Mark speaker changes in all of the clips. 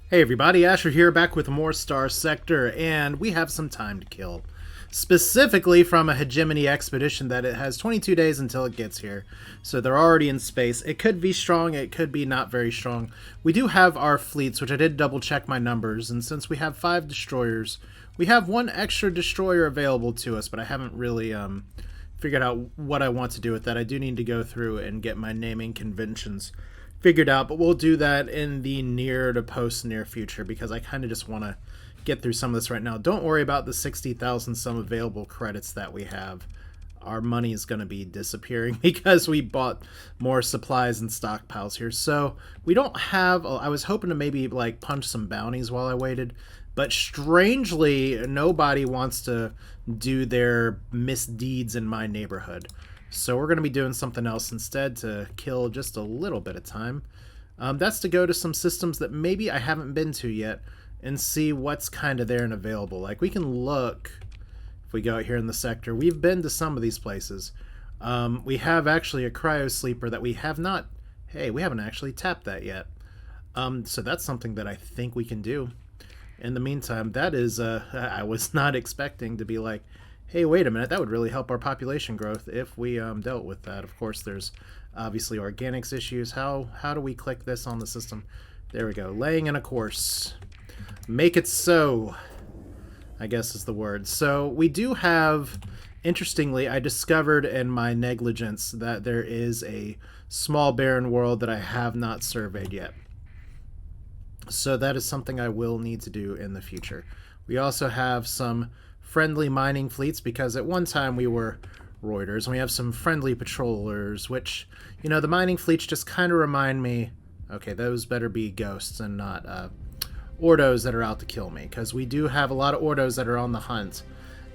Speaker 1: Hey everybody, Asher here, back with more Starsector, and we have some time to kill. Specifically from a Hegemony expedition that it has 22 days until it gets here. So they're already in space. It could be strong, it could be not very strong. We do have our fleets, which I did double check my numbers, and since we have 5 destroyers, we have 1 extra destroyer available to us, but I haven't really figured out what I want to do with that. I do need to go through and get my naming conventions figured out, but we'll do that in the near to post near future because I kind of just want to get through some of this right now. Don't worry about the 60,000 some available credits that we have. Our money is going to be disappearing because we bought more supplies and stockpiles here. So we don't have, I was hoping to maybe like punch some bounties while I waited, but strangely nobody wants to do their misdeeds in my neighborhood. So we're going to be doing something else instead to kill just a little bit of time. That's to go to some systems that maybe I haven't been to yet and see what's kind of there and available. Like we can look, if we go out here in the sector, we've been to some of these places. We have actually a cryo sleeper that we have not, hey, we haven't actually tapped that yet. So that's something that I think we can do. In the meantime, that is, I was not expecting to be like, hey, wait a minute, that would really help our population growth if we dealt with that. Of course, there's obviously organics issues. How do we click this on the system? There we go. Laying in a course. Make it so, I guess is the word. So we do have, interestingly, I discovered in my negligence that there is a small barren world that I have not surveyed yet. So that is something I will need to do in the future. We also have some friendly mining fleets because at one time we were Roiders, and we have some friendly patrollers, which, you know, the mining fleets just kind of remind me, okay, those better be ghosts and not Ordos that are out to kill me, because we do have a lot of Ordos that are on the hunt,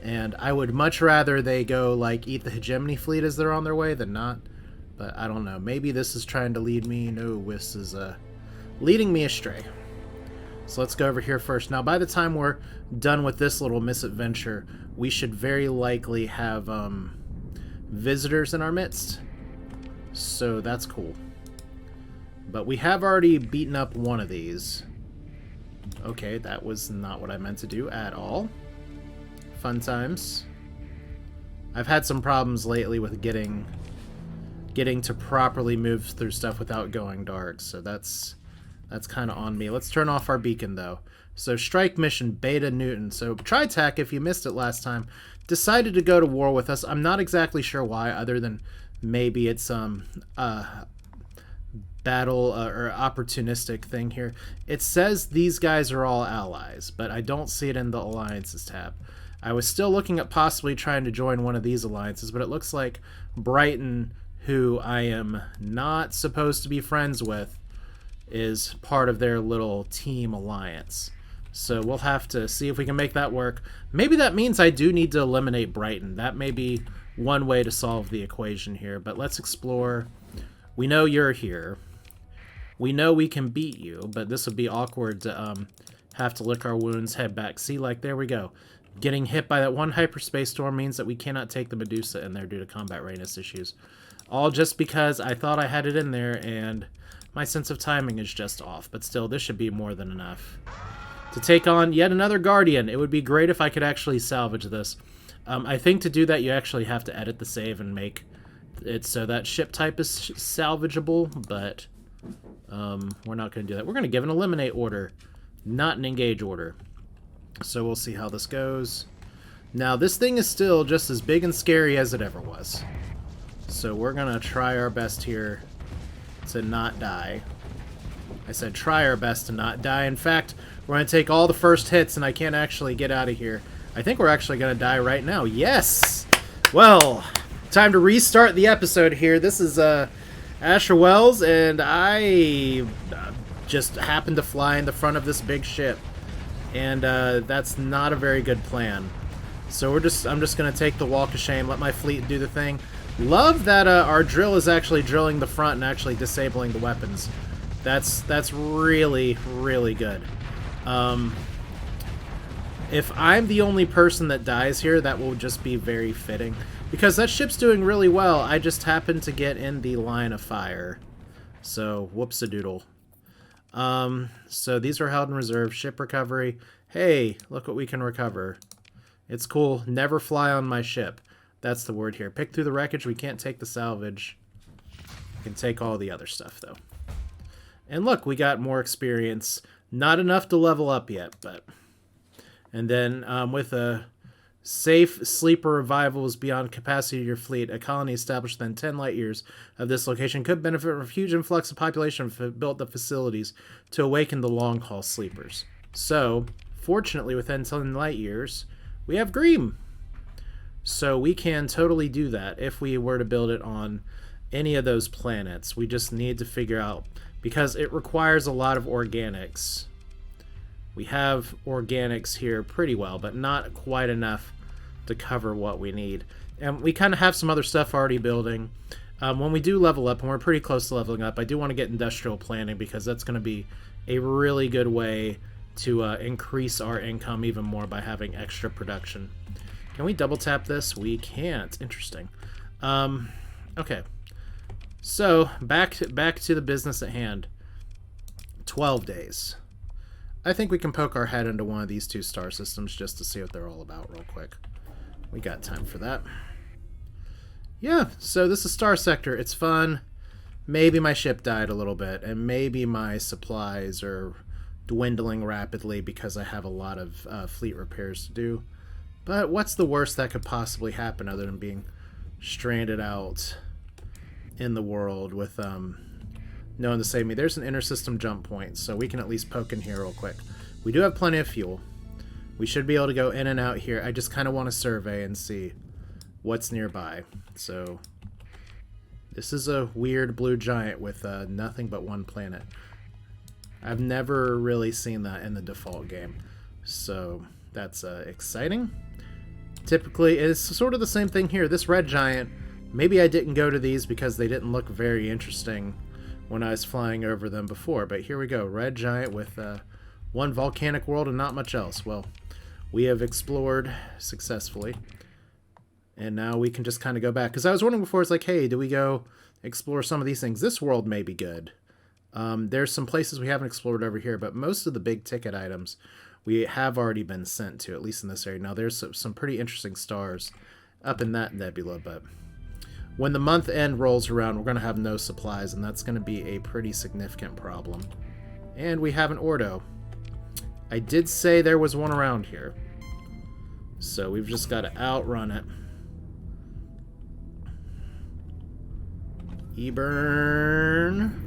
Speaker 1: and I would much rather they go, like, eat the Hegemony fleet as they're on their way than not, but I don't know, maybe this is trying to lead me, no, this is leading me astray. So let's go over here first. Now, by the time we're done with this little misadventure, we should very likely have visitors in our midst. So that's cool. But we have already beaten up one of these. Okay, that was not what I meant to do at all. Fun times. I've had some problems lately with getting to properly move through stuff without going dark, so that's kind of on me. Let's turn off our beacon, though. So, strike mission, Beta Newton. So, Tritech, if you missed it last time, decided to go to war with us. I'm not exactly sure why, other than maybe it's battle or opportunistic thing here. It says these guys are all allies, but I don't see it in the Alliances tab. I was still looking at possibly trying to join one of these alliances, but it looks like Brighton, who I am not supposed to be friends with, is part of their little team alliance. So we'll have to see if we can make that work. Maybe that means I do need to eliminate Brighton. That may be one way to solve the equation here, but let's explore. We know you're here. We know we can beat you, but this would be awkward to have to lick our wounds, head back. See, like, there we go. Getting hit by that one hyperspace storm means that we cannot take the Medusa in there due to combat readiness issues. All just because I thought I had it in there, and my sense of timing is just off. But still, this should be more than enough to take on yet another Guardian. It would be great if I could actually salvage this. I think to do that, you actually have to edit the save and make it so that ship type is salvageable, but we're not going to do that. We're going to give an eliminate order, not an engage order. So we'll see how this goes. Now, this thing is still just as big and scary as it ever was. So we're going to try our best here to not die. I said try our best to not die. In fact, we're going to take all the first hits and I can't actually get out of here. I think we're actually going to die right now. Yes! Well, time to restart the episode here. This is Asher Wells, and I just happened to fly in the front of this big ship. And that's not a very good plan. So I'm just going to take the walk of shame, let my fleet do the thing. Love that our drill is actually drilling the front and actually disabling the weapons. That's really, really good. If I'm the only person that dies here, that will just be very fitting. Because that ship's doing really well, I just happened to get in the line of fire. So, whoops-a-doodle. So these are held in reserve. Ship recovery. Hey, look what we can recover. It's cool. Never fly on my ship. That's the word here. Pick through the wreckage. We can't take the salvage. We can take all the other stuff, though. And look, we got more experience. Not enough to level up yet, but... And then with a safe sleeper revivals beyond capacity of your fleet, a colony established within 10 light years of this location could benefit from a huge influx of population if built the facilities to awaken the long-haul sleepers. So, fortunately, within 10 light years, we have Green. So we can totally do that if we were to build it on any of those planets. We just need to figure out, because it requires a lot of organics. We have organics here pretty well, but not quite enough to cover what we need. And we kind of have some other stuff already building. When we do level up, and we're pretty close to leveling up, I do want to get industrial planning, because that's going to be a really good way to increase our income even more by having extra production. Can we double tap this? We can't. Interesting. Okay. So, back to the business at hand. 12 days. I think we can poke our head into one of these two star systems just to see what they're all about real quick. We got time for that. Yeah, so this is Starsector. It's fun. Maybe my ship died a little bit, and maybe my supplies are dwindling rapidly because I have a lot of fleet repairs to do. But what's the worst that could possibly happen other than being stranded out in the world with no one to save me? There's an inter-system jump point, so we can at least poke in here real quick. We do have plenty of fuel. We should be able to go in and out here. I just kind of want to survey and see what's nearby. So this is a weird blue giant with nothing but one planet. I've never really seen that in the default game, so that's exciting. Typically, it's sort of the same thing here. This red giant, maybe I didn't go to these because they didn't look very interesting when I was flying over them before, but here we go. Red giant with one volcanic world and not much else. Well, we have explored successfully, and now we can just kind of go back. Because I was wondering before, it's like, hey, do we go explore some of these things? This world may be good. There's some places we haven't explored over here, but most of the big ticket items we have already been sent to, at least in this area. Now, there's some pretty interesting stars up in that nebula, but when the month end rolls around, we're going to have no supplies, and that's going to be a pretty significant problem. And we have an Ordo. I did say there was one around here, so we've just got to outrun it. E-burn.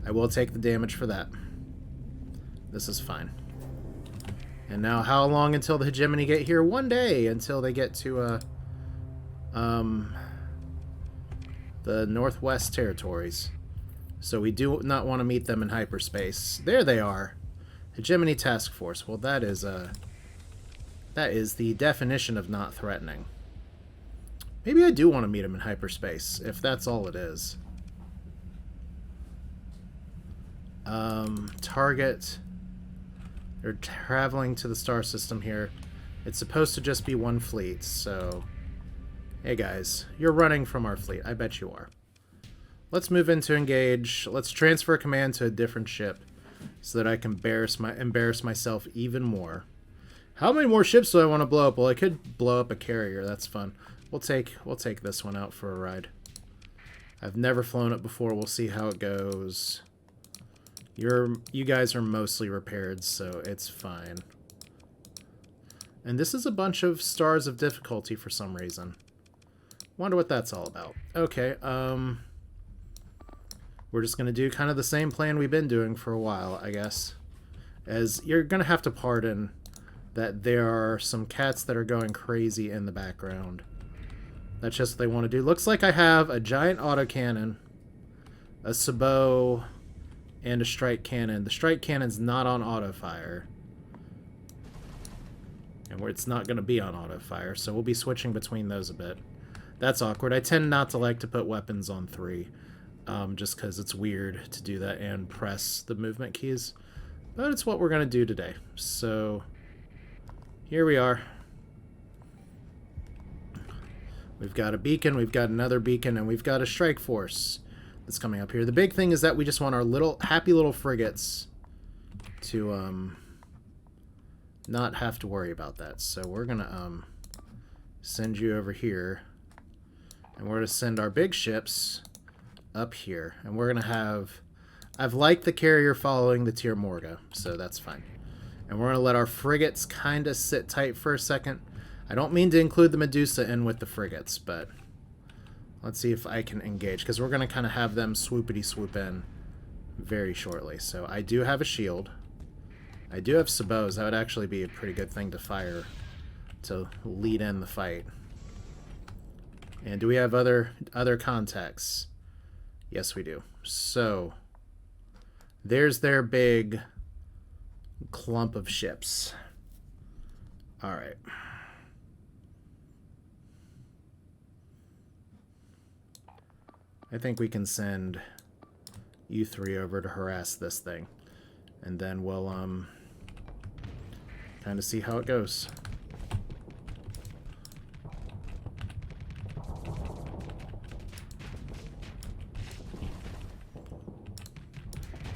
Speaker 1: I will take the damage for that. This is fine. And now, how long until the Hegemony get here? 1 day until they get to the Northwest Territories. So we do not want to meet them in hyperspace. There they are. Hegemony Task Force. Well, that is the definition of not threatening. Maybe I do want to meet them in hyperspace, if that's all it is. Target. They're traveling to the star system here. It's supposed to just be one fleet, so... Hey guys, you're running from our fleet. I bet you are. Let's move into engage. Let's transfer a command to a different ship so that I can embarrass myself even more. How many more ships do I want to blow up? Well, I could blow up a carrier. That's fun. We'll take this one out for a ride. I've never flown it before. We'll see how it goes. You guys are mostly repaired, so it's fine. And this is a bunch of stars of difficulty for some reason. Wonder what that's all about. Okay, we're just going to do kind of the same plan we've been doing for a while, I guess. As you're going to have to pardon that there are some cats that are going crazy in the background. That's just what they want to do. Looks like I have a giant autocannon, a sabot, and a strike cannon. The strike cannon's not on auto fire. And it's not going to be on auto fire, so we'll be switching between those a bit. That's awkward. I tend not to like to put weapons on 3, just because it's weird to do that and press the movement keys. But it's what we're going to do today. So, here we are. We've got a beacon, we've got another beacon, and we've got a strike force. that's coming up here. The big thing is that we just want our little happy little frigates to not have to worry about that. So we're gonna send you over here, and we're gonna send our big ships up here, and we're gonna have. I've liked the carrier following the Tier Morga, so that's fine. And we're gonna let our frigates kind of sit tight for a second. I don't mean to include the Medusa in with the frigates, but let's see if I can engage, because we're gonna kind of have them swoopity swoop in very shortly. So I do have a shield. I do have sabots. That would actually be a pretty good thing to fire to lead in the fight. And do we have other contacts? Yes, we do. So there's their big clump of ships. All right. I think we can send you three over to harass this thing, and then we'll kind of see how it goes.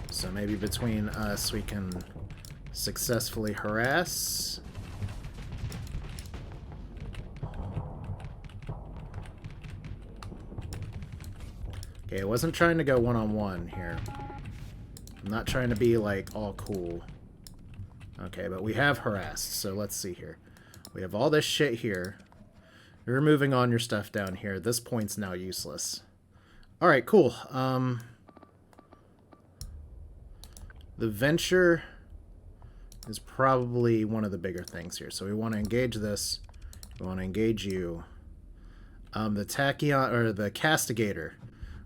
Speaker 1: So maybe between us we can successfully harass. Okay, I wasn't trying to go one-on-one here. I'm not trying to be, like, all cool. Okay, but we have harassed, so let's see here. We have all this shit here. You're moving on your stuff down here. This point's now useless. Alright, cool. The Venture is probably one of the bigger things here. So we want to engage this. We want to engage you. The Tachyon, or the Castigator.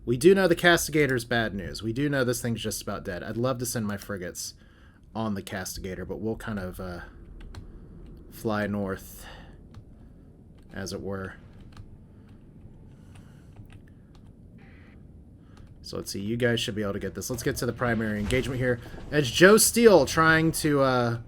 Speaker 1: We do know the Castigator's bad news. We do know this thing's just about dead. I'd love to send my frigates on the Castigator, but we'll kind of fly north, as it were. So let's see. You guys should be able to get this. Let's get to the primary engagement here. As Joe Steele trying to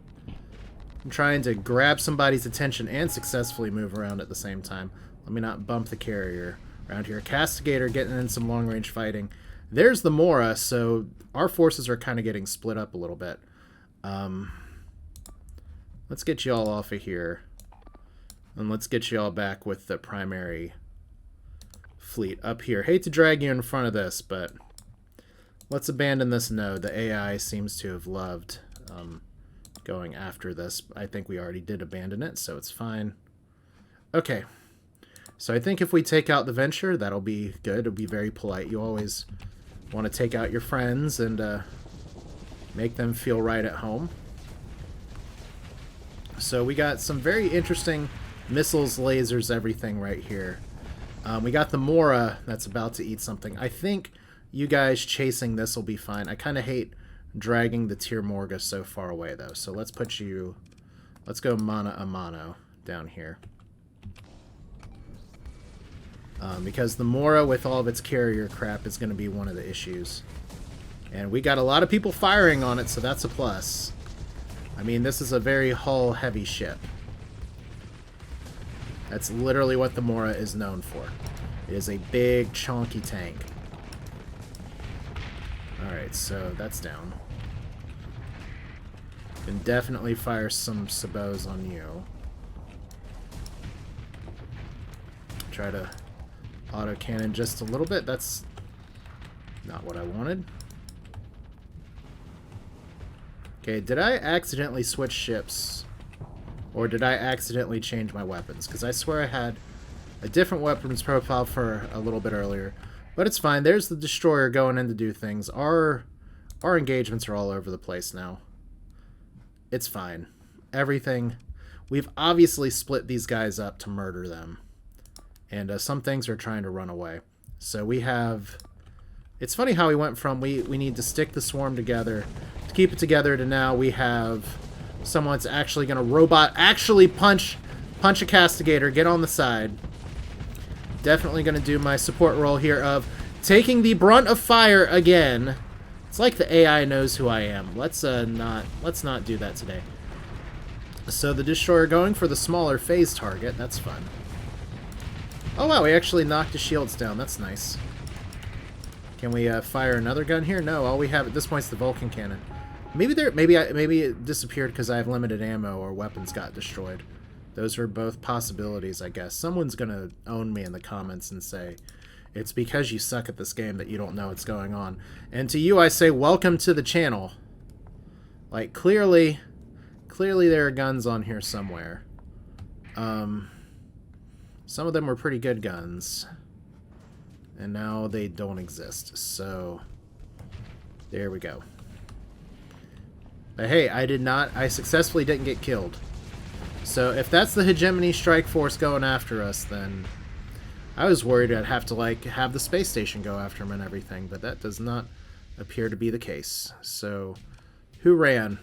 Speaker 1: grab somebody's attention and successfully move around at the same time. Let me not bump the carrier around here. Castigator getting in some long-range fighting. There's the Mora, so our forces are kind of getting split up a little bit. Let's get you all off of here. And let's get you all back with the primary fleet up here. Hate to drag you in front of this, but let's abandon this node. The AI seems to have loved going after this. I think we already did abandon it, so it's fine. Okay. So I think if we take out the Venture, that'll be good. It'll be very polite. You always want to take out your friends and make them feel right at home. So we got some very interesting missiles, lasers, everything right here. We got the Mora that's about to eat something. I think you guys chasing this will be fine. I kind of hate dragging the Tier Morga so far away, though. So let's put you... Let's go mano a mano down here. Because the Mora, with all of its carrier crap, is going to be one of the issues. And we got a lot of people firing on it, so that's a plus. I mean, this is a very hull-heavy ship. That's literally what the Mora is known for. It is a big, chonky tank. Alright, so that's down. Can definitely fire some sabots on you. Try to autocannon just a little bit. That's not what I wanted. Okay, did I accidentally switch ships? Or did I accidentally change my weapons? Because I swear I had a different weapons profile for a little bit earlier. But it's fine. There's the destroyer going in to do things. Our engagements are all over the place now. It's fine. Everything... We've obviously split these guys up to murder them. And some things are trying to run away. So we have... It's funny how we went from we need to stick the swarm together to keep it together to now we have someone's actually going to actually punch a Castigator, get on the side. Definitely going to do my support role here of taking the brunt of fire again. It's like the AI knows who I am. Let's not do that today. So the destroyer going for the smaller phase target. That's fun. Oh wow, we actually knocked the shields down. That's nice. Can we fire another gun here? No, all we have at this point is the Vulcan cannon. Maybe it disappeared because I have limited ammo or weapons got destroyed. Those are both possibilities, I guess. Someone's gonna own me in the comments and say, it's because you suck at this game that you don't know what's going on. And to you I say, welcome to the channel. Like, clearly there are guns on here somewhere. Some of them were pretty good guns. And now they don't exist. So, there we go. But hey, I successfully didn't get killed. So if that's the Hegemony strike force going after us, then I was worried I'd have to like have the space station go after him and everything, but that does not appear to be the case. So who ran?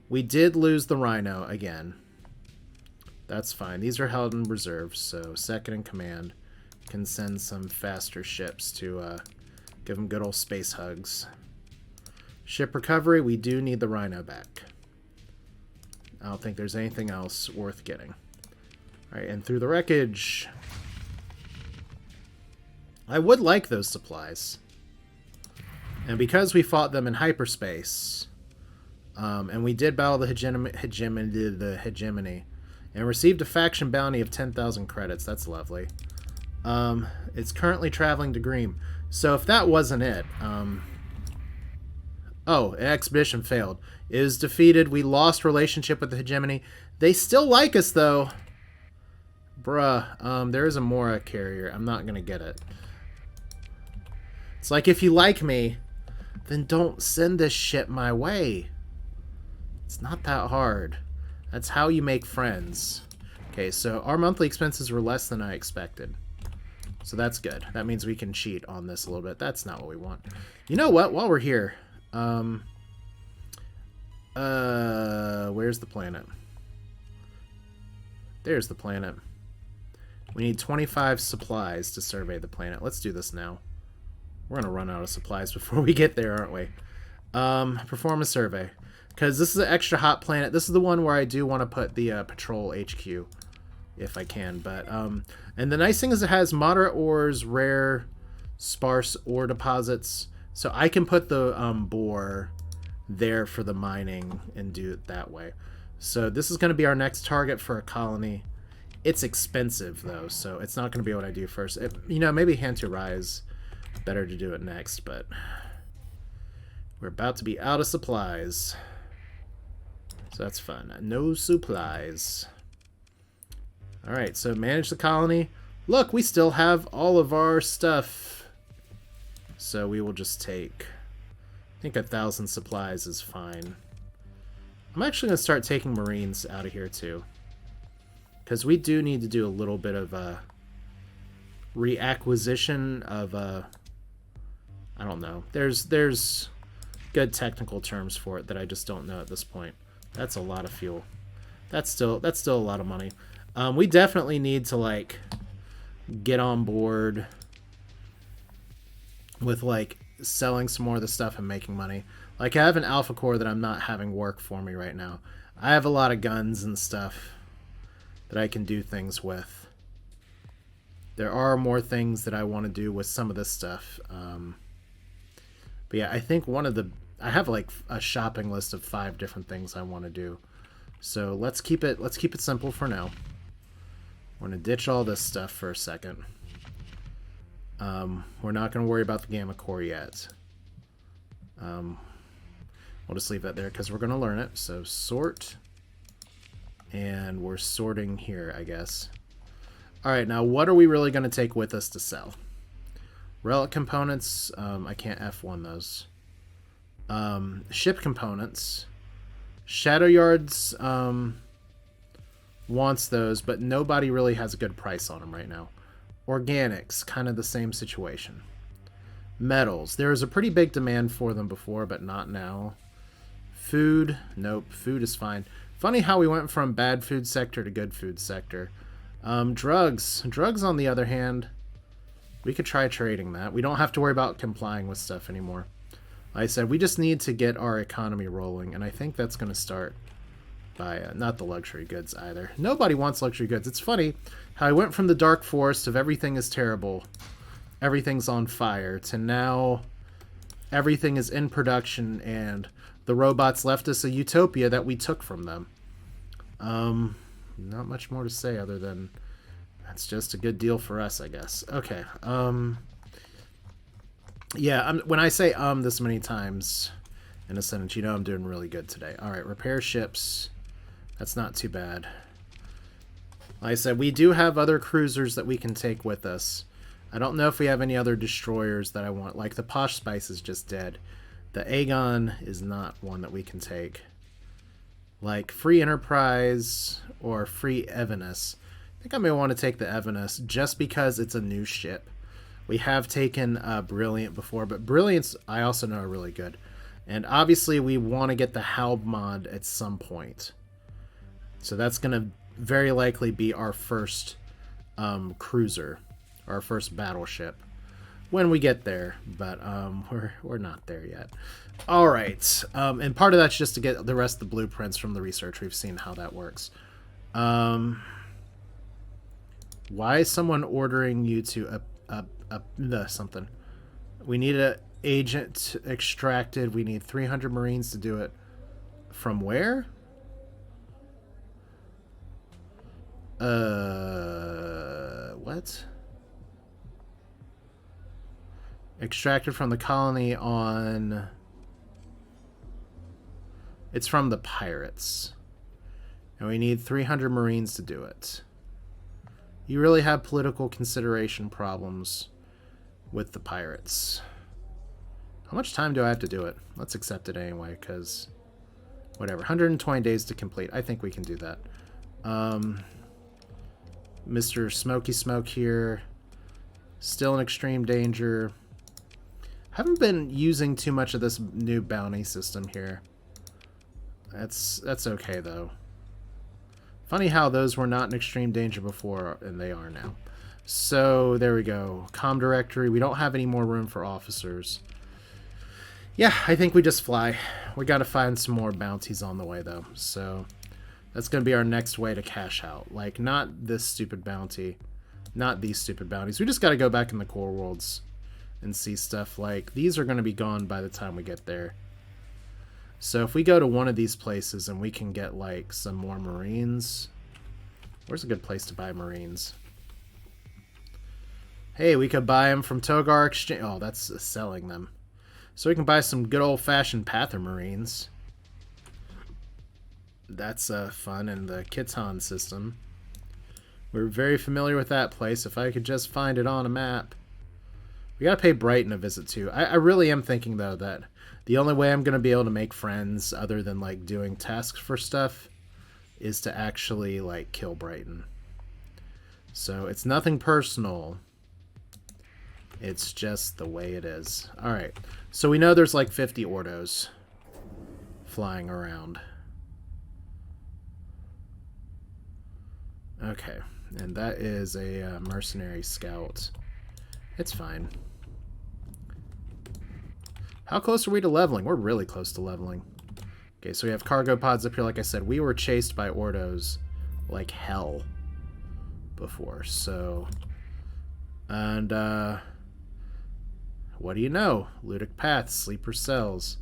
Speaker 1: We did lose the Rhino again. That's fine. These are held in reserve, so second in command can send some faster ships to give them good old space hugs. Ship recovery, we do need the Rhino back. I don't think there's anything else worth getting. Alright, and through the wreckage. I would like those supplies. And because we fought them in hyperspace, and we did battle the Hegemony, and received a faction bounty of 10,000 credits. That's lovely. It's currently traveling to Greem. So if that wasn't it, oh, an expedition failed. It was defeated. We lost relationship with the Hegemony. They still like us, though. Bruh, there is a Mora carrier. I'm not going to get it. It's like, if you like me, then don't send this shit my way. It's not that hard. That's how you make friends. Okay, so our monthly expenses were less than I expected. So that's good. That means we can cheat on this a little bit. That's not what we want. You know what? While we're here... where's the planet? There's the planet. We need 25 supplies to survey the planet. Let's do this now. We're gonna run out of supplies before we get there, aren't we? Perform a survey. Because this is an extra hot planet. This is the one where I do want to put the patrol HQ, if I can. But and the nice thing is it has moderate ores, rare, sparse ore deposits. So I can put the bore there for the mining and do it that way. So this is going to be our next target for a colony. It's expensive, though, so it's not going to be what I do first. You know, maybe Hand to Rise, better to do it next, but we're about to be out of supplies. So that's fun. No supplies. Alright, so manage the colony. Look, we still have all of our stuff. So we will just take... I think 1,000 supplies is fine. I'm actually going to start taking Marines out of here, too. Because we do need to do a little bit of reacquisition of... I don't know. There's good technical terms for it that I just don't know at this point. That's a lot of fuel. That's still a lot of money. We definitely need to, like, get on board with, like, selling some more of the stuff and making money. Like, I have an Alpha Core that I'm not having work for me right now. I have a lot of guns and stuff that I can do things with. There are more things that I want to do with some of this stuff. But yeah, I think I have like a shopping list of 5 different things I want to do. So let's keep it simple for now. We're going to ditch all this stuff for a second. We're not going to worry about the Gamma Core yet. We'll just leave that there because we're going to learn it. So sort. And we're sorting here, I guess. Alright, now what are we really going to take with us to sell? Relic components. I can't F1 those. Ship components. Shadow Yards wants those, but nobody really has a good price on them right now. Organics, kind of the same situation. Metals. There was a pretty big demand for them before, but not now. Food. Nope. Food is fine. Funny how we went from bad food sector to good food sector. Drugs. Drugs, on the other hand, we could try trading that. We don't have to worry about complying with stuff anymore. Like I said, we just need to get our economy rolling, and I think that's going to start by not the luxury goods either. Nobody wants luxury goods. It's funny how I went from the dark forest of everything is terrible everything's on fire to now everything is in production and the robots left us a utopia that we took from them. Not much more to say other than that's just a good deal for us, I guess. Okay. Yeah, when I say this many times in a sentence, you know I'm doing really good today. All right, repair ships. That's not too bad. Like I said, we do have other cruisers that we can take with us. I don't know if we have any other destroyers that I want. Like, the Posh Spice is just dead. The Aegon is not one that we can take. Like, Free Enterprise or Free Evanus. I think I may want to take the Evanus just because it's a new ship. We have taken Brilliant before, but Brilliant's, I also know, are really good. And obviously, we want to get the Halb mod at some point. So that's going to very likely be our first cruiser, our first battleship, when we get there. But we're not there yet. All right, and part of that's just to get the rest of the blueprints from the research. We've seen how that works. Why is someone ordering you to something? We need an agent extracted. We need 300 Marines to do it. From where? What? Extracted from the colony on... It's from the pirates. And we need 300 Marines to do it. You really have political consideration problems with the pirates. How much time do I have to do it? Let's accept it anyway, because... Whatever. 120 days to complete. I think we can do that. Mr. Smoky Smoke here. Still in extreme danger. Haven't been using too much of this new bounty system here. That's okay, though. Funny how those were not in extreme danger before, and they are now. So, there we go. Comm directory. We don't have any more room for officers. Yeah, I think we just fly. We gotta find some more bounties on the way, though. So, that's gonna be our next way to cash out. Like, not this stupid bounty. Not these stupid bounties. We just gotta go back in the core worlds and see stuff like... These are gonna be gone by the time we get there. So if we go to one of these places and we can get, like, some more Marines... Where's a good place to buy Marines? Hey, we could buy them from Togar Exchange... Oh, that's selling them. So we can buy some good old-fashioned Pather Marines. That's fun. And the Khitan system. We're very familiar with that place. If I could just find it on a map. We gotta pay Brighton a visit, too. I really am thinking, though, that the only way I'm gonna be able to make friends, other than, like, doing tasks for stuff, is to actually, like, kill Brighton. So, it's nothing personal. It's just the way it is. Alright. So, we know there's, like, 50 Ordos flying around. Okay. And that is a mercenary scout. It's fine. How close are we to leveling? We're really close to leveling. Okay, so we have cargo pods up here. Like I said, we were chased by Ordos like hell before. So, and what do you know? Ludic paths, sleeper cells.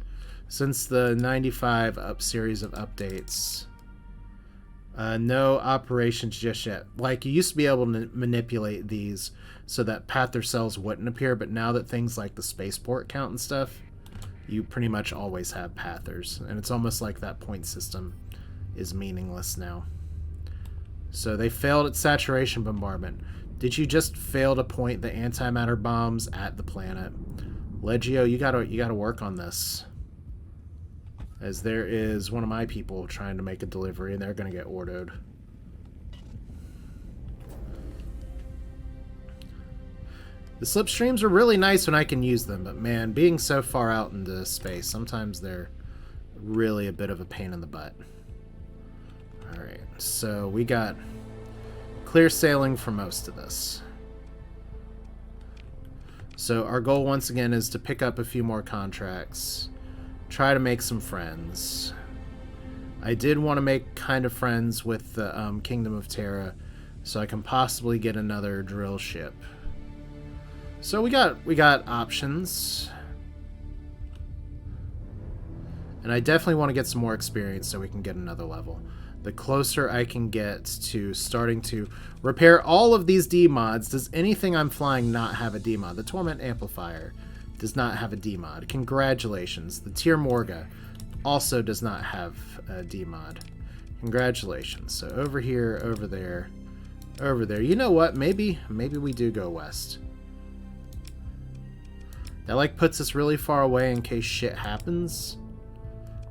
Speaker 1: Since the 95 series of updates, no operations just yet. Like, you used to be able to manipulate these so that Pather cells wouldn't appear, but now that things like the spaceport count and stuff, you pretty much always have Pathers. And it's almost like that point system is meaningless now. So they failed at saturation bombardment. Did you just fail to point the antimatter bombs at the planet? Legio, you gotta work on this. As there is one of my people trying to make a delivery, and they're gonna get ordered. The slipstreams are really nice when I can use them, but man, being so far out into space, sometimes they're really a bit of a pain in the butt. Alright, so we got clear sailing for most of this. So our goal once again is to pick up a few more contracts, try to make some friends. I did want to make kind of friends with the Kingdom of Terra, so I can possibly get another drill ship. So we got options. And I definitely want to get some more experience so we can get another level. The closer I can get to starting to repair all of these D-mods. Does anything I'm flying not have a D-mod? The Torment Amplifier does not have a D-mod. Congratulations. The Tier Morga also does not have a D-mod. Congratulations. So over here, over there, over there. You know what? Maybe we do go west. That like puts us really far away in case shit happens.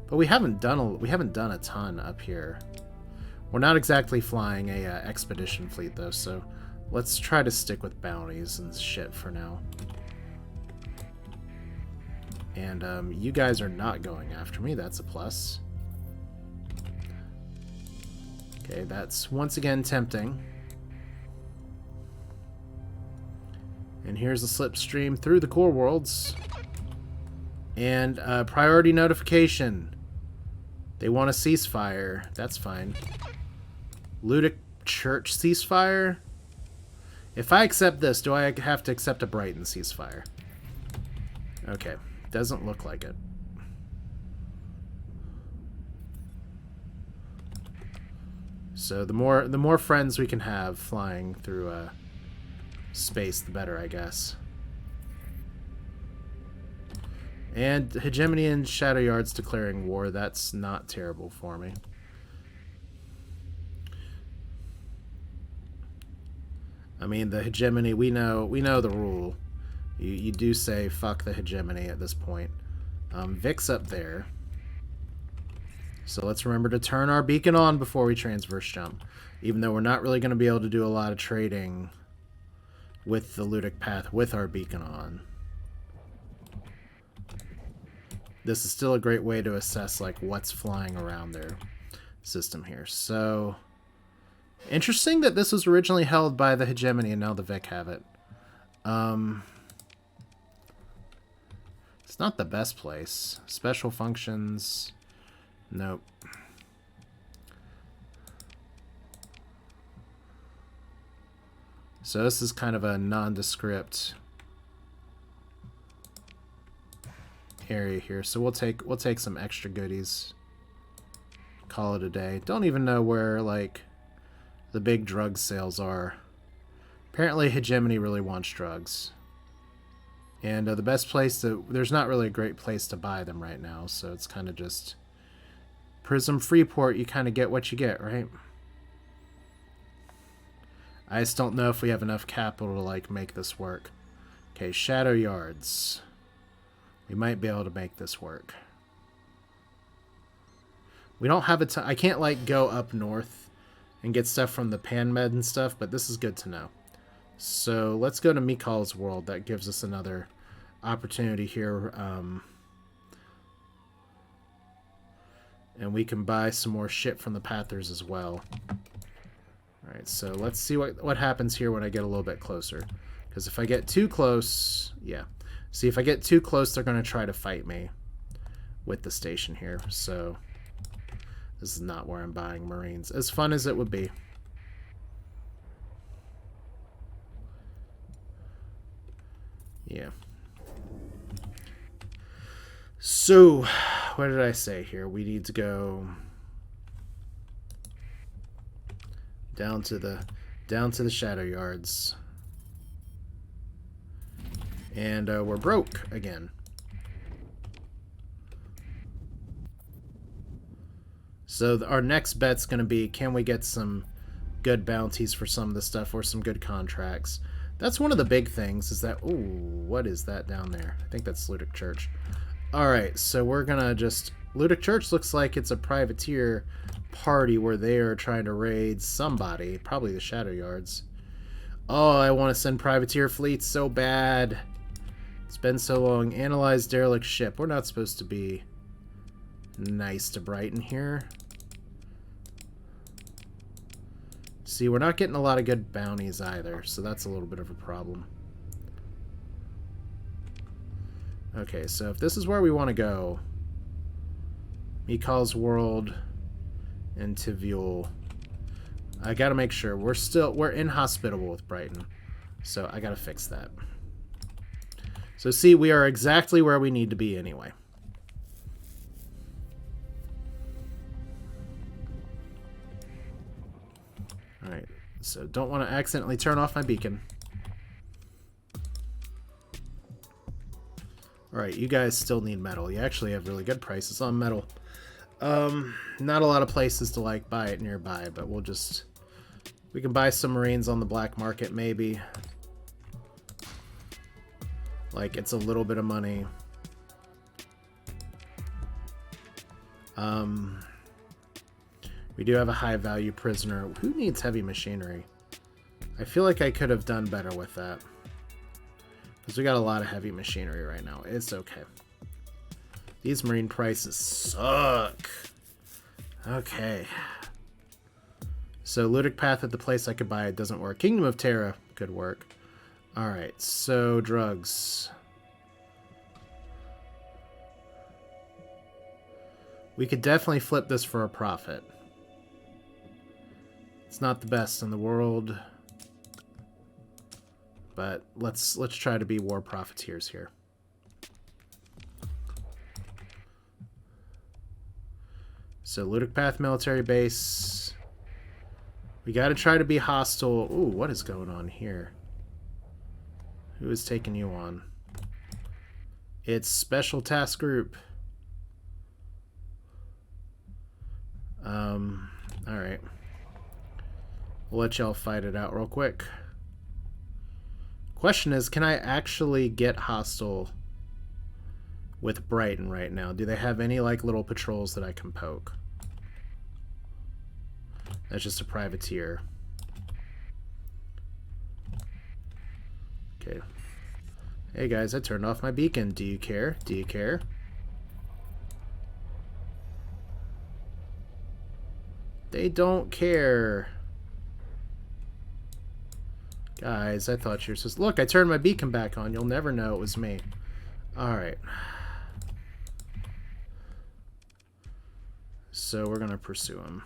Speaker 1: But we haven't done a ton up here. We're not exactly flying a expedition fleet though, so let's try to stick with bounties and shit for now. And you guys are not going after me. That's a plus. Okay, that's once again tempting. And here's a slipstream through the core worlds. And priority notification. They want a ceasefire. That's fine. Ludic Church ceasefire? If I accept this, do I have to accept a Brighton ceasefire? Okay. Doesn't look like it. So the more friends we can have flying through space, the better, I guess. And Hegemony and Shadow Yards declaring war. That's not terrible for me. I mean, the Hegemony, we know the rule. You do say fuck the Hegemony at this point. Vic's up there. So let's remember to turn our beacon on before we transverse jump. Even though we're not really going to be able to do a lot of trading with the Ludic path with our beacon on. This is still a great way to assess like what's flying around their system here. So interesting that this was originally held by the Hegemony and now the Vic have it. It's not the best place. Special functions. Nope. So this is kind of a nondescript area here. So we'll take some extra goodies. Call it a day. Don't even know where like the big drug sales are. Apparently Hegemony really wants drugs. And the best place to... There's not really a great place to buy them right now, so it's kind of just... Prism Freeport, you kind of get what you get, right? I just don't know if we have enough capital to, like, make this work. Okay, Shadow Yards. We might be able to make this work. We don't have a ton... I can't, like, go up north and get stuff from the PanMed and stuff, but this is good to know. So let's go to Mikal's world. That gives us another opportunity here. And we can buy some more shit from the Pathers as well. Alright, so let's see what happens here when I get a little bit closer. Because if I get too close... Yeah. See, if I get too close, they're going to try to fight me with the station here. So this is not where I'm buying Marines. As fun as it would be. Yeah. So, what did I say here? We need to go down to the Shadow Yards. And we're broke again. So our next bet's going to be, can we get some good bounties for some of the stuff or some good contracts? That's one of the big things is that... Ooh, what is that down there? I think that's Ludic Church. Alright, so we're gonna just... Ludic Church looks like it's a privateer party where they are trying to raid somebody. Probably the Shadow Yards. Oh, I want to send privateer fleets so bad. It's been so long. Analyze derelict ship. We're not supposed to be nice to Brighton here. See, we're not getting a lot of good bounties either, so that's a little bit of a problem. Okay, so if this is where we want to go, Mikal's world and Tivul, I gotta make sure we're inhospitable with Brighton, so I gotta fix that. So see, we are exactly where we need to be anyway. Alright, so don't want to accidentally turn off my beacon. Alright, you guys still need metal. You actually have really good prices on metal. Not a lot of places to like buy it nearby, but we can buy some marines on the black market maybe. Like, it's a little bit of money. We do have a high value prisoner. Who needs heavy machinery? I feel like I could have done better with that. Because we got a lot of heavy machinery right now. It's okay. These marine prices suck. Okay. So Ludic Path at the place I could buy it doesn't work. Kingdom of Terra could work. Alright, so drugs. We could definitely flip this for a profit. It's not the best in the world. But let's try to be war profiteers here. So Ludic Path military base. We gotta try to be hostile. Ooh, what is going on here? Who is taking you on? It's Special Task Group. Alright. We'll let y'all fight it out real quick. Question is, can I actually get hostile with Brighton right now? Do they have any, like, little patrols that I can poke? That's just a privateer. Okay. Hey guys, I turned off my beacon. Do you care? Do you care? They don't care. Guys, I thought you were supposed to... Look, I turned my beacon back on. You'll never know it was me. Alright. So we're going to pursue him.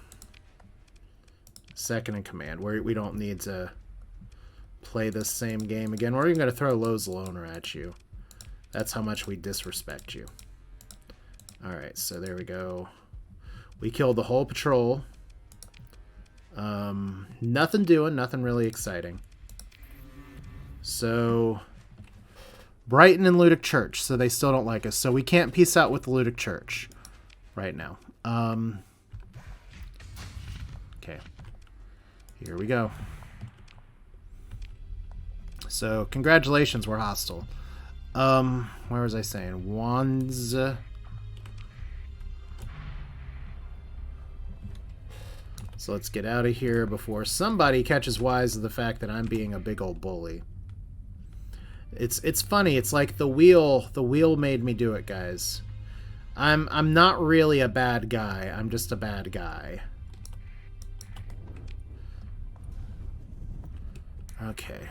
Speaker 1: Second in command. We don't need to play this same game again. We're even going to throw Lowe's Loner at you. That's how much we disrespect you. Alright, so there we go. We killed the whole patrol. Nothing doing, nothing really exciting. So, Brighton and Ludic Church, so they still don't like us. So we can't peace out with the Ludic Church right now. Okay. Here we go. So, congratulations, we're hostile. Where was I saying? Wands. So let's get out of here before somebody catches wise of the fact that I'm being a big old bully. It's funny. It's like the wheel made me do it, guys. I'm not really a bad guy. I'm just a bad guy. Okay.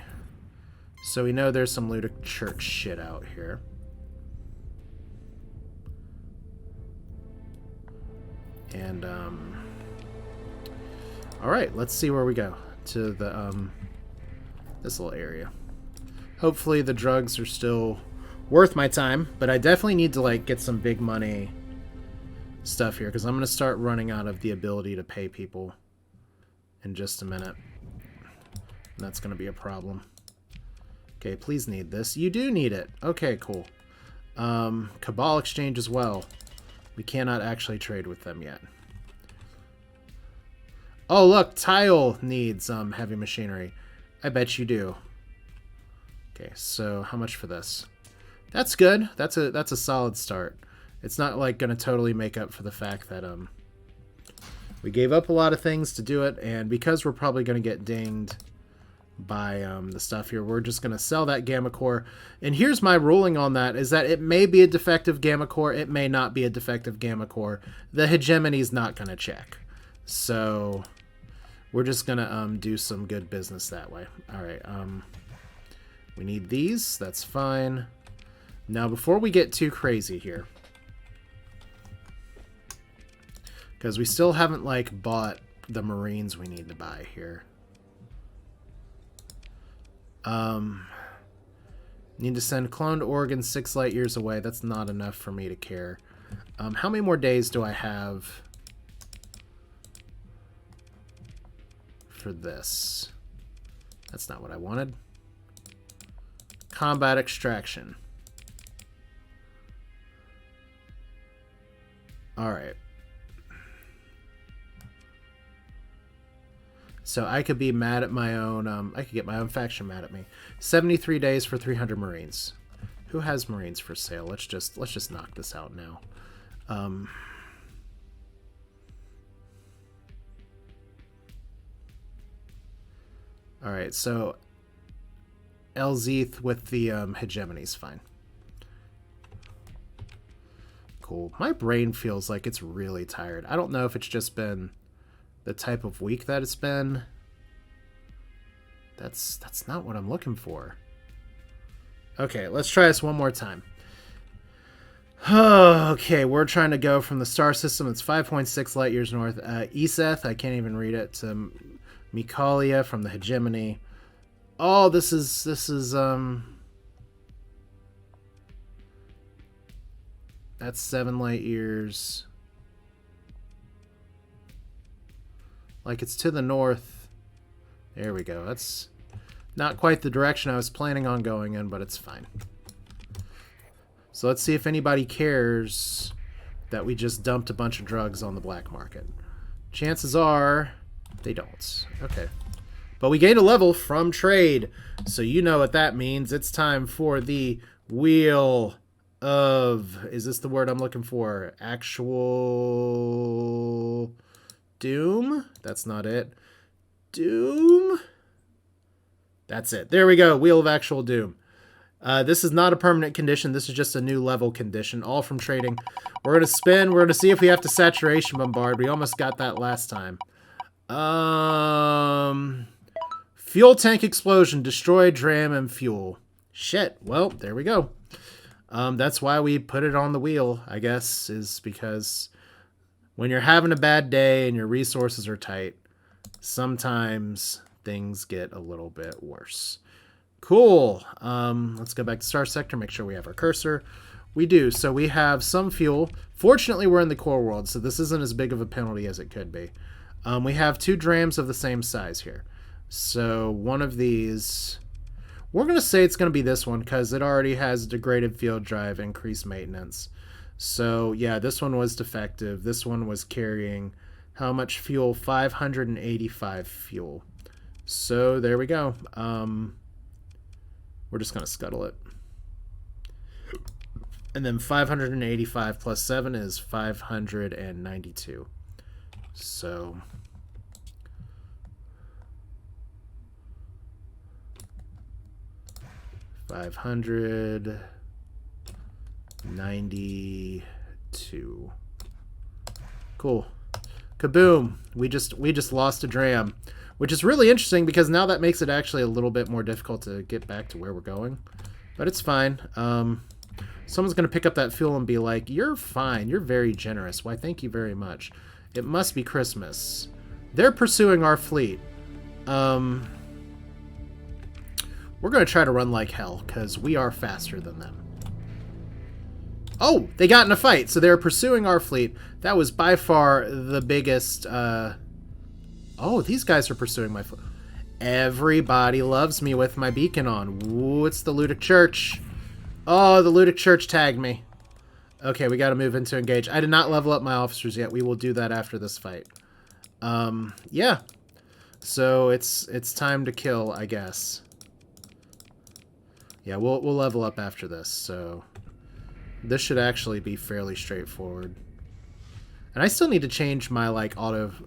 Speaker 1: So we know there's some Ludic Church shit out here. And alright, let's see where we go. To the this little area. Hopefully the drugs are still worth my time, but I definitely need to like get some big money stuff here because I'm going to start running out of the ability to pay people in just a minute. And that's going to be a problem. Okay, please need this. You do need it. Okay, cool. Cabal Exchange as well. We cannot actually trade with them yet. Oh, look, Tile needs heavy machinery. I bet you do. Okay, so how much for this? That's good. That's a solid start. It's not like going to totally make up for the fact that we gave up a lot of things to do it, and because we're probably going to get dinged by the stuff here, we're just going to sell that Gamma Core. And here's my ruling on that, is that it may be a defective Gamma Core, it may not be a defective Gamma Core. The Hegemony's not going to check. So we're just going to do some good business that way. Alright, we need these, that's fine. Now before we get too crazy here, because we still haven't like bought the Marines we need to buy here. Need to send cloned organs 6 light years away. That's not enough for me to care. How many more days do I have for this? That's not what I wanted. Combat extraction. Alright. So I could be mad at my own, I could get my own faction mad at me. 73 days for 300 Marines. Who has Marines for sale? Let's just knock this out now. Alright, so Elzeeth with the Hegemony is fine. Cool. My brain feels like it's really tired. I don't know if it's just been the type of week that it's been. That's not what I'm looking for. Okay, let's try this one more time. Okay, we're trying to go from the star system. It's 5.6 light years north. Iseth, I can't even read it, to Mikalia from the Hegemony. Oh, this is that's 7 light years. Like, it's to the north. There we go. That's not quite the direction I was planning on going in, but it's fine. So let's see if anybody cares that we just dumped a bunch of drugs on the black market. Chances are they don't. Okay. But we gained a level from trade. So you know what that means. It's time for the Wheel of... Is this the word I'm looking for? Actual... Doom? That's not it. Doom? That's it. There we go. Wheel of Actual Doom. This is not a permanent condition. This is just a new level condition. All from trading. We're going to spin. We're going to see if we have to saturation bombard. We almost got that last time. Fuel tank explosion. Destroy dram and fuel. Shit. Well, there we go. That's why we put it on the wheel, I guess, is because when you're having a bad day and your resources are tight, sometimes things get a little bit worse. Cool. Let's go back to Starsector, make sure we have our cursor. We do. So we have some fuel. Fortunately, we're in the core world, so this isn't as big of a penalty as it could be. We have 2 drams of the same size here. So one of these... We're going to say it's going to be this one because it already has degraded field drive, increased maintenance. So, yeah, this one was defective. This one was carrying how much fuel? 585 fuel. So, there we go. We're just going to scuttle it. And then 585 plus 7 is 592. So... 592. Cool. Kaboom. We just lost a dram, which is really interesting because now that makes it actually a little bit more difficult to get back to where we're going. But it's fine. Someone's going to pick up that fuel and be like, "You're fine. You're very generous. Why, thank you very much. It must be Christmas." They're pursuing our fleet. We're going to try to run like hell, because we are faster than them. Oh, they got in a fight, so they're pursuing our fleet. That was by far the biggest... Oh, these guys are pursuing my fleet. Everybody loves me with my beacon on. Ooh, it's the Ludic Church. Oh, the Ludic Church tagged me. Okay, we got to move into engage. I did not level up my officers yet. We will do that after this fight. Yeah. So it's time to kill, I guess. Yeah, we'll level up after this, so this should actually be fairly straightforward. And I still need to change my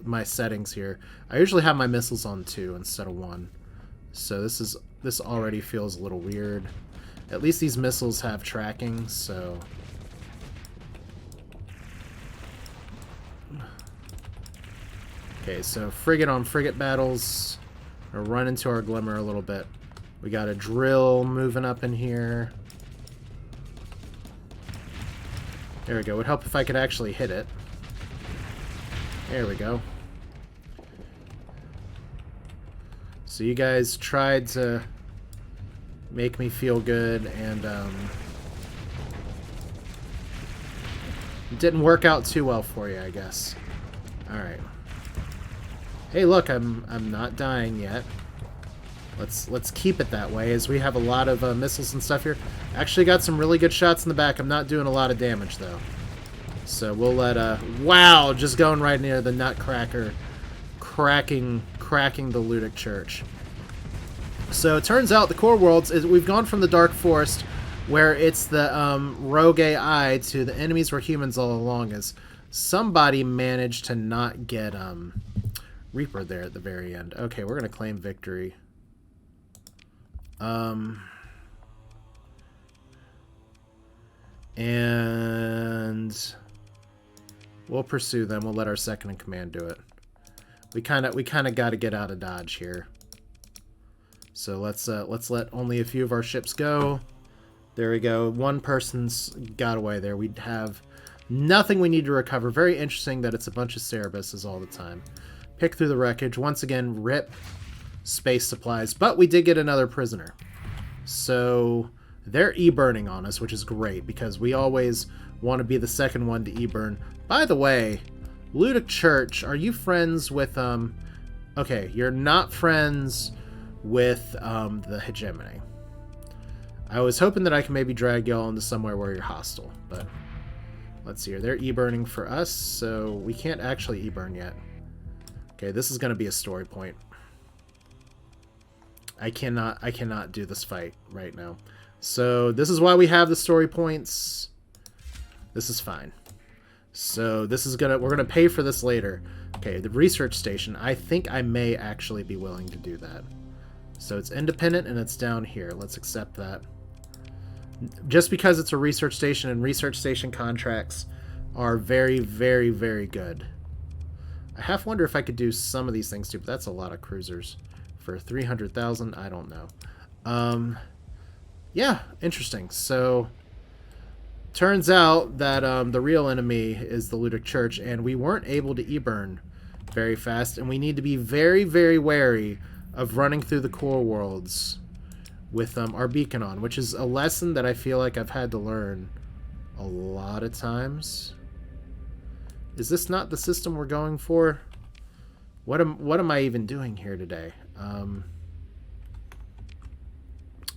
Speaker 1: my settings here. I usually have my missiles on 2 instead of 1. So this already feels a little weird. At least these missiles have tracking, so okay, so frigate on frigate battles. We'll run into our glimmer a little bit. We got a drill moving up in here. There we go. It would help if I could actually hit it. There we go. So you guys tried to make me feel good, and it didn't work out too well for you, I guess. Alright. Hey, look, I'm not dying yet. Let's keep it that way, as we have a lot of missiles and stuff here. Actually got some really good shots in the back. I'm not doing a lot of damage, though. So we'll let, wow, just going right near the nutcracker, cracking the Ludic Church. So it turns out the Core Worlds, we've gone from the Dark Forest, where it's the rogue AI, to the enemies were humans all along, as somebody managed to not get Reaper there at the very end. Okay, we're going to claim victory. And we'll pursue them. We'll let our second in command do it. We kind of got to get out of Dodge here. So let's let only a few of our ships go. There we go. One person's got away there. We have nothing we need to recover. Very interesting that it's a bunch of Cerebuses all the time. Pick through the wreckage. Once again, rip space supplies. But we did get another prisoner. So they're e-burning on us, which is great, because we always want to be the second one to e-burn. By the way, Ludic Church, are you friends with... Okay, you're not friends with the Hegemony. I was hoping that I can maybe drag y'all into somewhere where you're hostile, but let's see here. They're e-burning for us, so we can't actually e-burn yet. Okay, this is going to be a story point. I cannot do this fight right now. So this is why we have the story points. This is fine. So this is we're gonna pay for this later. Okay, the research station. I think I may actually be willing to do that. So it's independent and it's down here. Let's accept that. Just because it's a research station, and research station contracts are very, very, very good. I half wonder if I could do some of these things too, but that's a lot of cruisers. For 300,000, I don't know. Yeah, interesting. So, turns out that the real enemy is the Ludic Church, and we weren't able to e-burn very fast, and we need to be very, very wary of running through the core worlds with our beacon on, which is a lesson that I feel like I've had to learn a lot of times. Is this not the system we're going for? What am I even doing here today?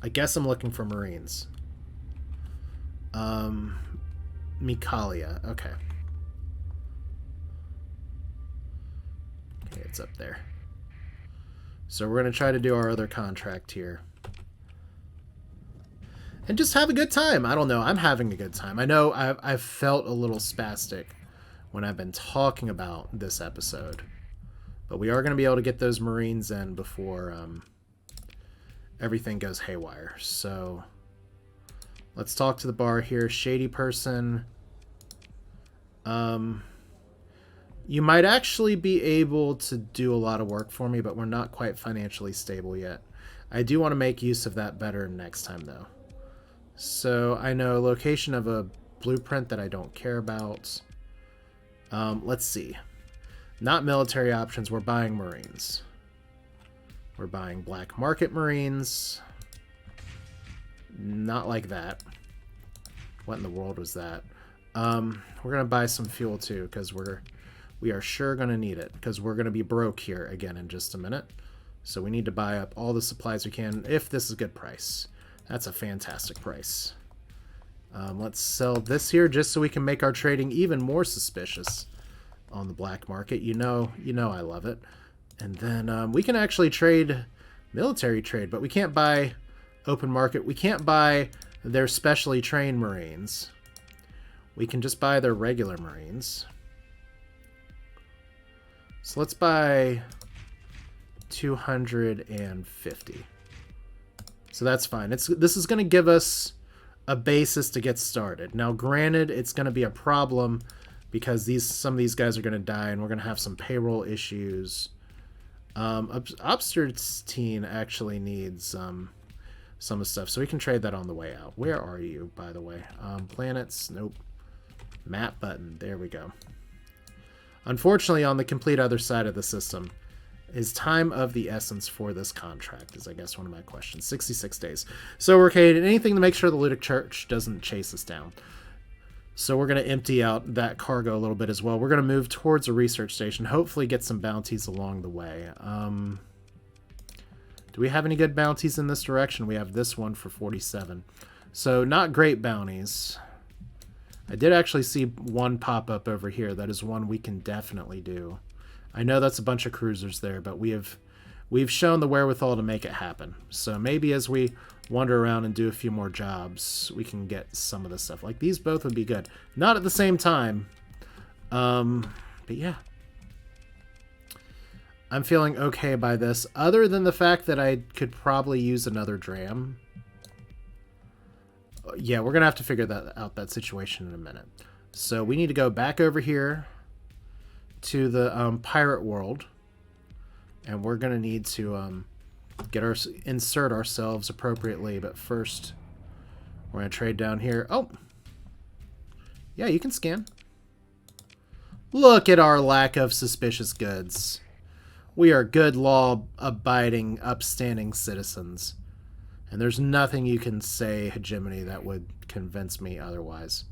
Speaker 1: I guess I'm looking for Marines. Mikalia. Okay. Okay, it's up there. So we're going to try to do our other contract here. And just have a good time. I don't know. I'm having a good time. I know I've felt a little spastic when I've been talking about this episode. But we are going to be able to get those Marines in before everything goes haywire. So let's talk to the bar here. Shady person. You might actually be able to do a lot of work for me, but we're not quite financially stable yet. I do want to make use of that better next time, though. So I know location of a blueprint that I don't care about. Let's see. Not military options. We're buying Marines. We're buying black market Marines. Not like that. What in the world was that? We're going to buy some fuel too, because we are sure going to need it, because we're going to be broke here again in just a minute. So we need to buy up all the supplies we can, if this is a good price. That's a fantastic price. Let's sell this here just so we can make our trading even more suspicious on the black market. You know I love it. And then we can actually trade military trade, but we can't buy open market. We can't buy their specially trained Marines. We can just buy their regular Marines. So let's buy 250. So that's fine. This is going to give us a basis to get started. Now, granted, it's going to be a problem because some of these guys are going to die, and we're going to have some payroll issues. Obsterstein actually needs some of the stuff, so we can trade that on the way out. Where are you, by the way? Planets? Nope. Map button. There we go. Unfortunately, on the complete other side of the system, Is time of the essence for this contract, is I guess one of my questions. 66 days. So we're okay. Anything to make sure the Ludic Church doesn't chase us down. So we're going to empty out that cargo a little bit as well. We're going to move towards a research station. Hopefully get some bounties along the way. Do we have any good bounties in this direction? We have this one for 47. So not great bounties. I did actually see one pop up over here. That is one we can definitely do. I know that's a bunch of cruisers there, but we've shown the wherewithal to make it happen. So maybe as we wander around and do a few more jobs, we can get some of this stuff. Like these both would be good. Not at the same time. But yeah. I'm feeling okay by this, other than the fact that I could probably use another dram. Yeah, we're going to have to figure that situation in a minute. So we need to go back over here to the pirate world, and we're going to need to insert ourselves appropriately, but first we're going to trade down here. Oh, yeah, you can scan. Look at our lack of suspicious goods. We are good, law-abiding, upstanding citizens. And there's nothing you can say, Hegemony, that would convince me otherwise.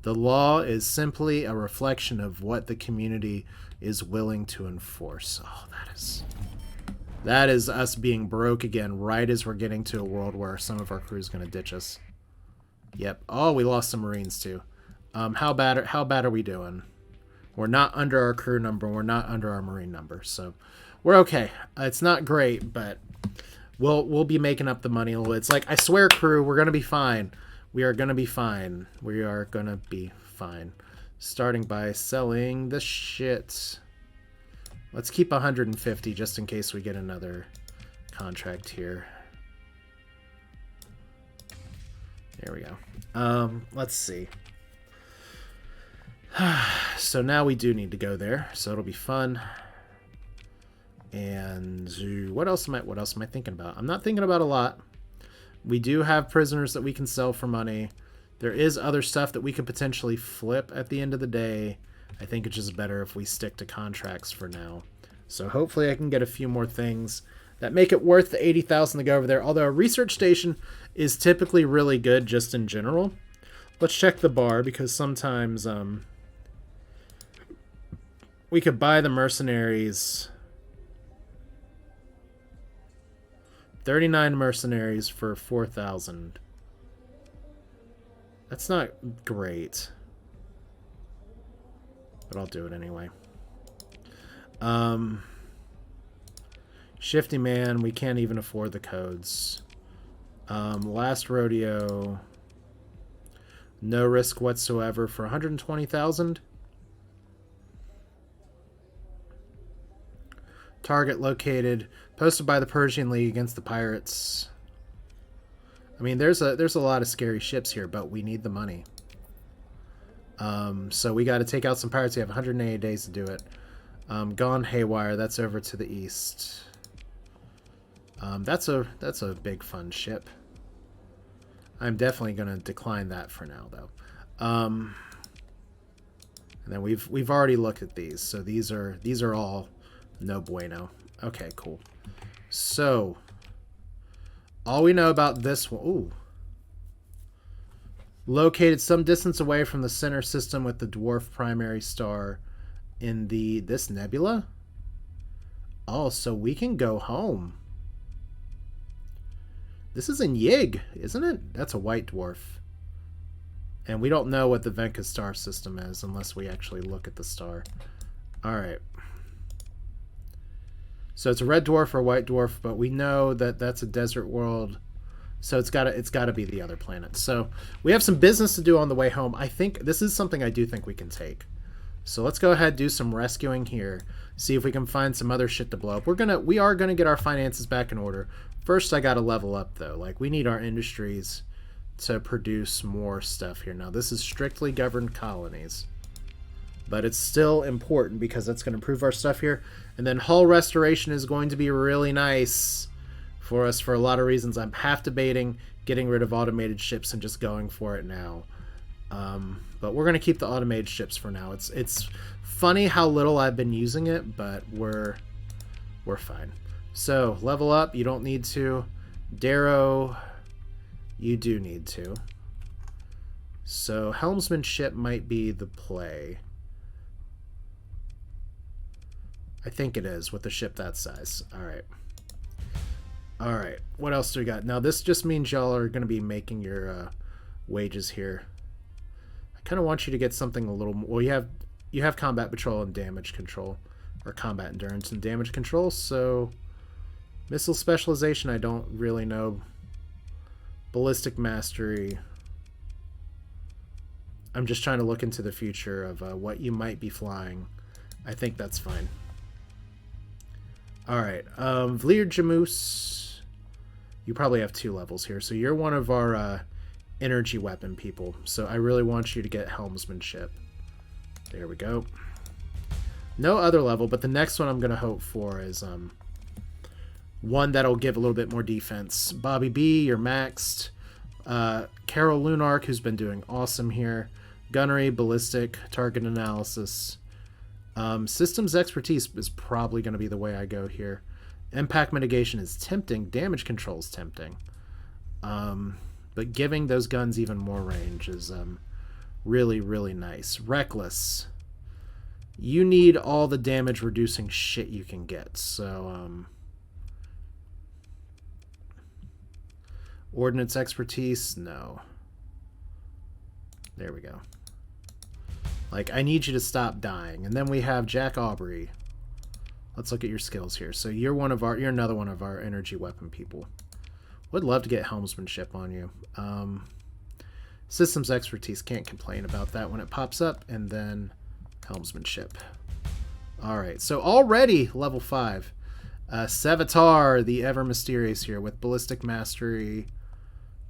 Speaker 1: The law is simply a reflection of what the community is willing to enforce. Oh, that is us being broke again, right as we're getting to a world where some of our crew is going to ditch us. Yep. Oh, we lost some Marines, too. How bad are we doing? We're not under our crew number. We're not under our Marine number. So we're okay. It's not great, but we'll be making up the money a little. It's like, I swear, crew, we're going to be fine. We are going to be fine. We are going to be fine. Starting by selling the shit. Let's keep 150 just in case we get another contract here. There we go. Let's see. So now we do need to go there, so it'll be fun. And what else am I thinking about? I'm not thinking about a lot. We do have prisoners that we can sell for money. There is other stuff that we could potentially flip at the end of the day. I think it's just better if we stick to contracts for now. So hopefully I can get a few more things that make it worth the 80,000 to go over there. Although a research station is typically really good just in general. Let's check the bar, because sometimes we could buy the mercenaries. 39 mercenaries for 4,000. That's not great, but I'll do it anyway. Shifty Man, we can't even afford the codes. Last rodeo, no risk whatsoever for 120,000. Target located, posted by the Persian League against the pirates. I mean, there's a lot of scary ships here, but we need the money. So we got to take out some pirates. We have 180 days to do it. Gone Haywire, that's over to the east. That's a big fun ship. I'm definitely going to decline that for now, though. And then we've already looked at these, so these are all no bueno. Okay, cool. So all we know about this one, ooh, located some distance away from the center system with the dwarf primary star in this nebula. Oh, so we can go home. This is in Yig, isn't it? That's a white dwarf. And we don't know what the Venka star system is unless we actually look at the star. Alright. So it's a red dwarf or a white dwarf, but we know that that's a desert world. So it's gotta be the other planet. So we have some business to do on the way home. I think this is something I do think we can take. So let's go ahead, do some rescuing here. See if we can find some other shit to blow up. We are gonna get our finances back in order. First, I gotta level up though. Like, we need our industries to produce more stuff here. Now, this is strictly governed colonies, but it's still important because that's going to improve our stuff here. And then hull restoration is going to be really nice for us for a lot of reasons. I'm half debating getting rid of automated ships and just going for it now. But we're going to keep the automated ships for now. It's funny how little I've been using it, but we're fine. So, level up, you don't need to. Darrow, you do need to. So, helmsman ship might be the play. I think it is, with a ship that size. Alright. Alright, what else do we got? Now, this just means y'all are going to be making your wages here. I kind of want you to get something a little more. Well, you have combat patrol and damage control, or combat endurance and damage control, so missile specialization I don't really know. Ballistic mastery. I'm just trying to look into the future of what you might be flying. I think that's fine. Alright, Vlir Jamoose. You probably have 2 levels here, so you're one of our energy weapon people. So I really want you to get helmsmanship. There we go. No other level, but the next one I'm going to hope for is one that'll give a little bit more defense. Bobby B, you're maxed. Carol Lunark, who's been doing awesome here. Gunnery, ballistic, target analysis. Systems expertise is probably going to be the way I go here. Impact mitigation is tempting. Damage control is tempting. But giving those guns even more range is really, really nice. Reckless. You need all the damage reducing shit you can get. So, ordnance expertise, no. There we go. Like, I need you to stop dying. And then we have Jack Aubrey. Let's look at your skills here. So you're another one of our energy weapon people. Would love to get helmsmanship on you. Systems expertise, can't complain about that when it pops up. And then helmsmanship. Alright, so already level 5. Sevatar, the ever mysterious here, with ballistic mastery,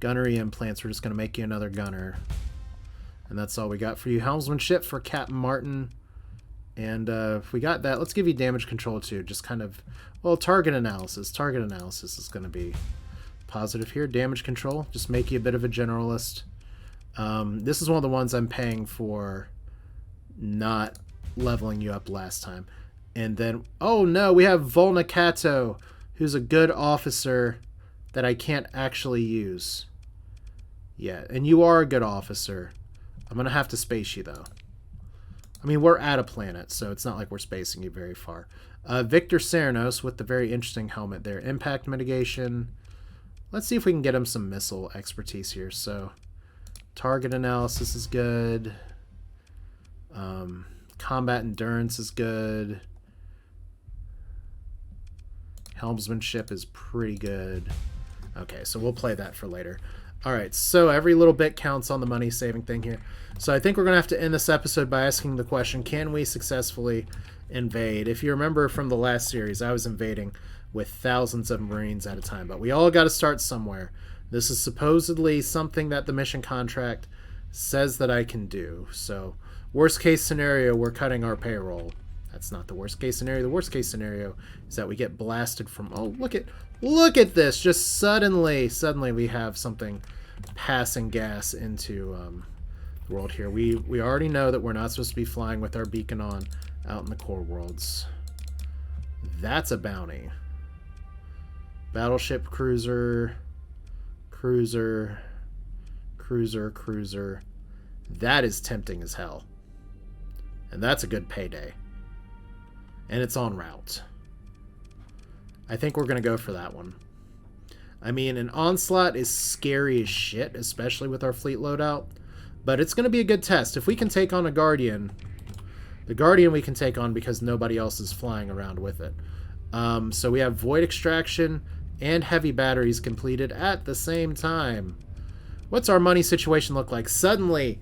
Speaker 1: gunnery implants. We're just going to make you another gunner. And that's all we got for you. Helmsmanship for Captain Martin. And if we got that, let's give you damage control too. Just kind of, well, target analysis. Target analysis is going to be positive here. Damage control, just make you a bit of a generalist. This is one of the ones I'm paying for not leveling you up last time. And then, oh no, we have Volna Kato, who's a good officer that I can't actually use yet. And you are a good officer. I'm going to have to space you, though. I mean, we're at a planet, so it's not like we're spacing you very far. Victor Ceranos with the very interesting helmet there. Impact mitigation. Let's see if we can get him some missile expertise here. So, target analysis is good. Combat endurance is good. Helmsmanship is pretty good. Okay, so we'll play that for later. Alright, so every little bit counts on the money saving thing here. So I think we're going to have to end this episode by asking the question, can we successfully invade? If you remember from the last series, I was invading with thousands of Marines at a time, but we all got to start somewhere. This is supposedly something that the mission contract says that I can do. So, worst case scenario, we're cutting our payroll. That's not the worst case scenario. The worst case scenario is that we get blasted from... Oh, look at this! Just suddenly we have something passing gas into the world here. We already know that we're not supposed to be flying with our beacon on out in the core worlds. That's a bounty. Battleship, cruiser. That is tempting as hell. And that's a good payday. And it's en route. I think we're going to go for that one. I mean, an onslaught is scary as shit, especially with our fleet loadout. But it's going to be a good test. If we can take on a Guardian, the Guardian we can take on because nobody else is flying around with it. So we have Void Extraction and Heavy Batteries completed at the same time. What's our money situation look like? Suddenly,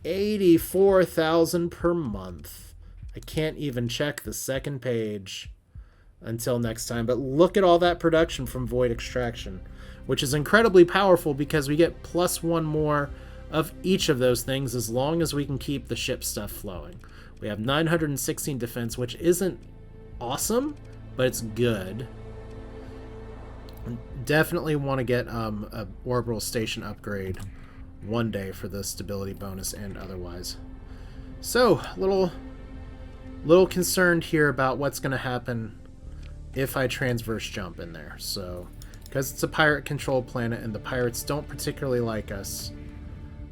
Speaker 1: 84,000 per month. I can't even check the second page until next time. But look at all that production from Void Extraction, which is incredibly powerful because we get +1 more of each of those things as long as we can keep the ship stuff flowing. We have 916 defense, which isn't awesome, but it's good. Definitely want to get a orbital station upgrade 1 day for the stability bonus and otherwise. So, little concerned here about what's going to happen if I transverse jump in there. So, because it's a pirate-controlled planet and the pirates don't particularly like us,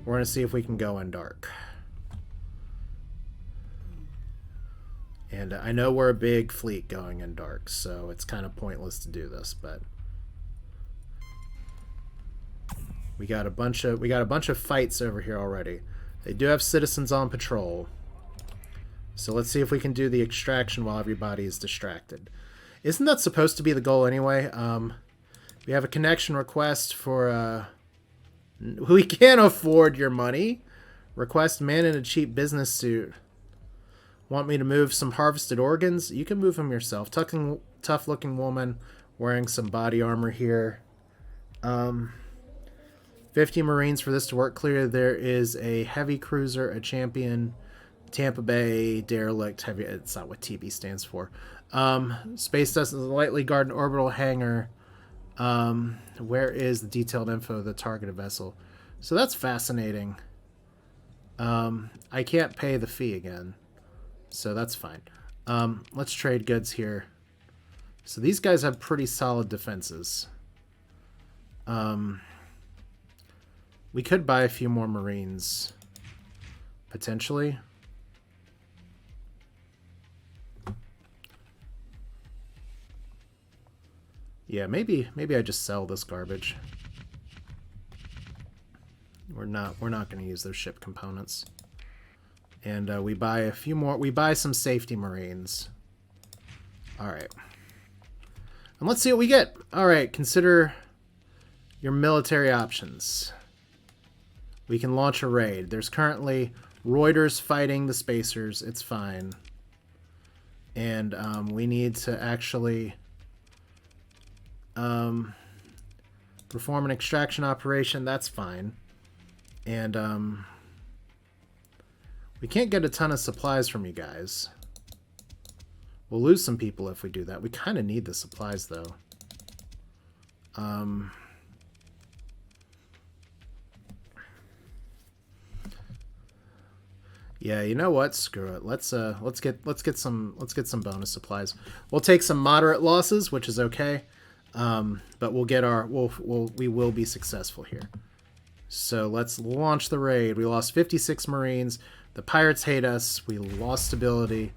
Speaker 1: we're going to see if we can go in dark. And I know we're a big fleet going in dark, so it's kind of pointless to do this, but we got a bunch of fights over here already. They do have citizens on patrol. So let's see if we can do the extraction while everybody is distracted. Isn't that supposed to be the goal anyway? We have a connection request for... we can't afford your money. Request man in a cheap business suit. Want me to move some harvested organs? You can move them yourself. Tough-looking woman wearing some body armor here. 50 Marines for this to work clear. There is a heavy cruiser, a champion, Tampa Bay, Derelict, heavy. It's not what TB stands for. Space Dust is a lightly guarded orbital hangar. Where is the detailed info of the targeted vessel? So that's fascinating. I can't pay the fee again, so that's fine. Let's trade goods here. So these guys have pretty solid defenses. We could buy a few more Marines, potentially. Yeah, maybe I just sell this garbage. We're not going to use those ship components. And we buy a few more. We buy some safety Marines. All right. And let's see what we get. All right, consider your military options. We can launch a raid. There's currently Roiders fighting the Spacers. It's fine. And we need to actually perform an extraction operation. That's fine. And we can't get a ton of supplies from you guys. We'll lose some people if we do that. We kind of need the supplies, though. Yeah, you know what? Screw it. Let's get some bonus supplies. We'll take some moderate losses, which is okay. But we'll get our we will be successful here. So let's launch the raid. We lost 56 Marines. The pirates hate us. We lost stability.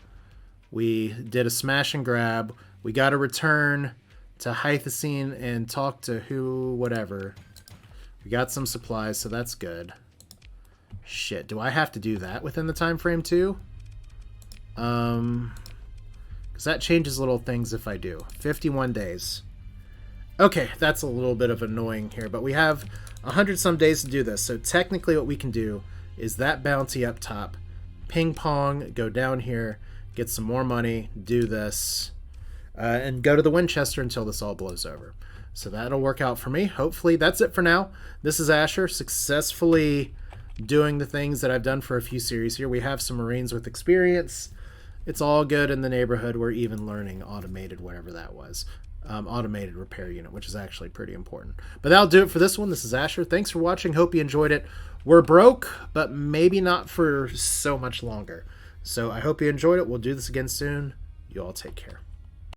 Speaker 1: We did a smash and grab. We got to return to Hythacine and talk to whatever. We got some supplies, so that's good. Shit, do I have to do that within the time frame too? Because that changes little things if I do. 51 days. Okay, that's a little bit of annoying here, but we have 100 some days to do this. So technically what we can do is that bounty up top, ping pong, go down here, get some more money, do this, and go to the Winchester until this all blows over. So that'll work out for me. Hopefully that's it for now. This is Asher, successfully doing the things that I've done for a few series here. We have some Marines with experience. It's all good in the neighborhood. We're even learning automated, whatever that was. Automated repair unit, which is actually pretty important. But that'll do it for this one. This is Asher. Thanks for watching. Hope you enjoyed it. We're broke, but maybe not for so much longer. So I hope you enjoyed it. We'll do this again soon. You all take care.